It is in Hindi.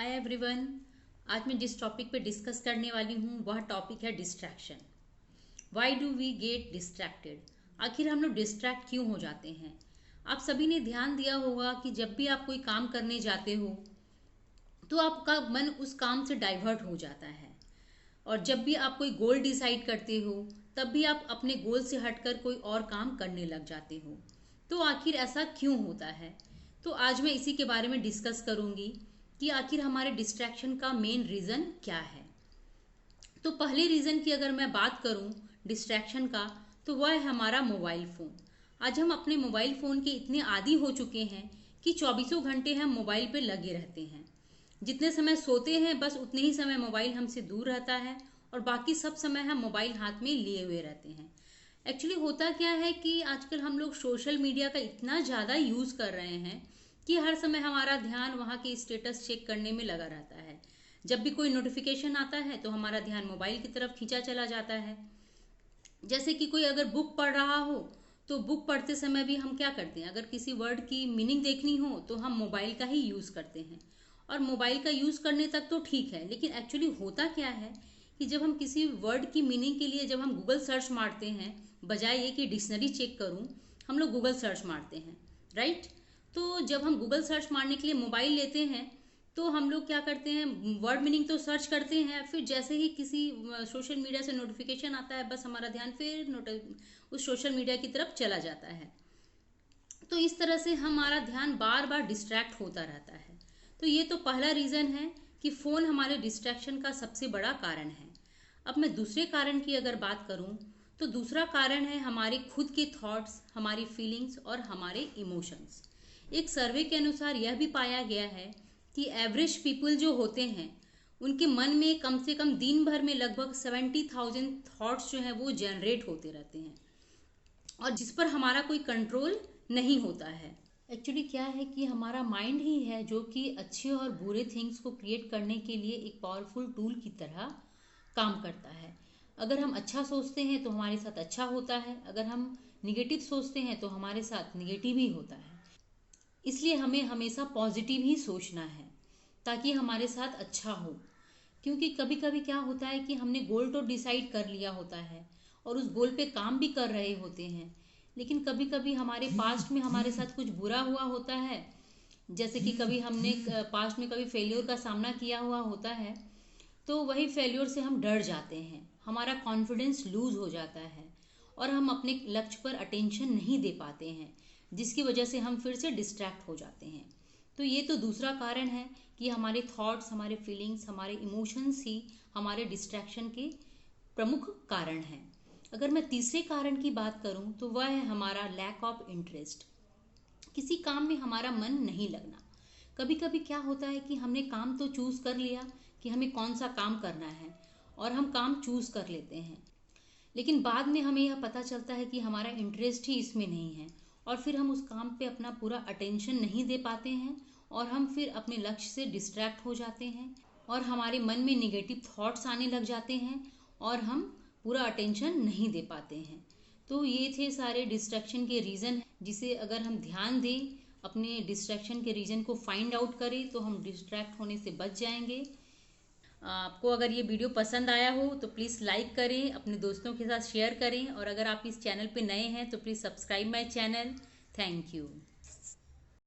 Hi everyone. आज मैं जिस टॉपिक पे डिस्कस करने वाली हूँ वह टॉपिक है distraction. Why do we get distracted? आखिर हम लोग डिस्ट्रैक्ट क्यों हो जाते हैं? आप सभी ने ध्यान दिया होगा कि जब भी आप कोई काम करने जाते हो तो आपका मन उस काम से डाइवर्ट हो जाता है, और जब भी आप कोई गोल डिसाइड करते हो तब भी आप अपने गोल से हटकर कोई और काम करने लग जाते हो। तो आखिर ऐसा क्यों होता है? तो आज मैं इसी के बारे में डिस्कस करूंगी कि आखिर हमारे डिस्ट्रैक्शन का मेन रीज़न क्या है। तो पहले रीज़न की अगर मैं बात करूं डिस्ट्रैक्शन का, तो वह है हमारा मोबाइल फ़ोन। आज हम अपने मोबाइल फ़ोन के इतने आदी हो चुके हैं कि चौबीसों घंटे हम मोबाइल पे लगे रहते हैं। जितने समय सोते हैं बस उतने ही समय मोबाइल हमसे दूर रहता है, और बाकी सब समय हम मोबाइल हाथ में लिए हुए रहते हैं। एक्चुअली होता क्या है कि आजकल हम लोग सोशल मीडिया का इतना ज़्यादा यूज़ कर रहे हैं कि हर समय हमारा ध्यान वहाँ के स्टेटस चेक करने में लगा रहता है। जब भी कोई नोटिफिकेशन आता है तो हमारा ध्यान मोबाइल की तरफ खींचा चला जाता है। जैसे कि कोई अगर बुक पढ़ रहा हो तो बुक पढ़ते समय भी हम क्या करते हैं, अगर किसी वर्ड की मीनिंग देखनी हो तो हम मोबाइल का ही यूज़ करते हैं। और मोबाइल का यूज़ करने तक तो ठीक है, लेकिन एक्चुअली होता क्या है कि जब हम किसी वर्ड की मीनिंग के लिए जब हम गूगल सर्च मारते हैं, बजाय ये कि डिक्शनरी चेक करूं, हम लोग गूगल सर्च मारते हैं, राइट। तो जब हम गूगल सर्च मारने के लिए मोबाइल लेते हैं तो हम लोग क्या करते हैं, वर्ड मीनिंग तो सर्च करते हैं, फिर जैसे ही किसी सोशल मीडिया से नोटिफिकेशन आता है बस हमारा ध्यान फिर उस सोशल मीडिया की तरफ चला जाता है। तो इस तरह से हमारा ध्यान बार बार डिस्ट्रैक्ट होता रहता है। तो ये तो पहला रीज़न है कि फ़ोन हमारे डिस्ट्रैक्शन का सबसे बड़ा कारण है। अब मैं दूसरे कारण की अगर बात करूं तो दूसरा कारण है हमारे खुद के थॉट्स, हमारी फीलिंग्स और हमारे इमोशंस। एक सर्वे के अनुसार यह भी पाया गया है कि एवरेज पीपल जो होते हैं उनके मन में कम से कम दिन भर में लगभग 70,000 थॉट्स जो हैं वो जनरेट होते रहते हैं, और जिस पर हमारा कोई कंट्रोल नहीं होता है। एक्चुअली क्या है कि हमारा माइंड ही है जो कि अच्छे और बुरे थिंग्स को क्रिएट करने के लिए एक पावरफुल टूल की तरह काम करता है। अगर हम अच्छा सोचते हैं तो हमारे साथ अच्छा होता है, अगर हम निगेटिव सोचते हैं तो हमारे साथ निगेटिव ही होता है। इसलिए हमें हमेशा पॉजिटिव ही सोचना है ताकि हमारे साथ अच्छा हो। क्योंकि कभी कभी क्या होता है कि हमने गोल तो डिसाइड कर लिया होता है और उस गोल पे काम भी कर रहे होते हैं, लेकिन कभी कभी हमारे पास्ट में हमारे साथ कुछ बुरा हुआ होता है। जैसे कि कभी हमने पास्ट में कभी फेल्योर का सामना किया हुआ होता है, तो वही फेल्योर से हम डर जाते हैं, हमारा कॉन्फिडेंस लूज हो जाता है और हम अपने लक्ष्य पर अटेंशन नहीं दे पाते हैं, जिसकी वजह से हम फिर से डिस्ट्रैक्ट हो जाते हैं। तो ये तो दूसरा कारण है कि हमारे थॉट्स, हमारे फीलिंग्स, हमारे इमोशंस ही हमारे डिस्ट्रैक्शन के प्रमुख कारण हैं। अगर मैं तीसरे कारण की बात करूं तो वह है हमारा लैक ऑफ इंटरेस्ट। किसी काम में हमारा मन नहीं लगना। कभी कभी क्या होता है कि हमने काम तो चूज कर लिया कि हमें कौन सा काम करना है, और हम काम चूज कर लेते हैं, लेकिन बाद में हमें यह पता चलता है कि हमारा इंटरेस्ट ही इसमें नहीं है, और फिर हम उस काम पे अपना पूरा अटेंशन नहीं दे पाते हैं, और हम फिर अपने लक्ष्य से डिस्ट्रैक्ट हो जाते हैं, और हमारे मन में निगेटिव थॉट्स आने लग जाते हैं, और हम पूरा अटेंशन नहीं दे पाते हैं। तो ये थे सारे डिस्ट्रैक्शन के रीज़न, जिसे अगर हम ध्यान दें, अपने डिस्ट्रैक्शन के रीज़न को फाइंड आउट करें, तो हम डिस्ट्रैक्ट होने से बच जाएंगे। आपको अगर ये वीडियो पसंद आया हो तो प्लीज़ लाइक करें, अपने दोस्तों के साथ शेयर करें, और अगर आप इस चैनल पे नए हैं तो please subscribe my channel. Thank you.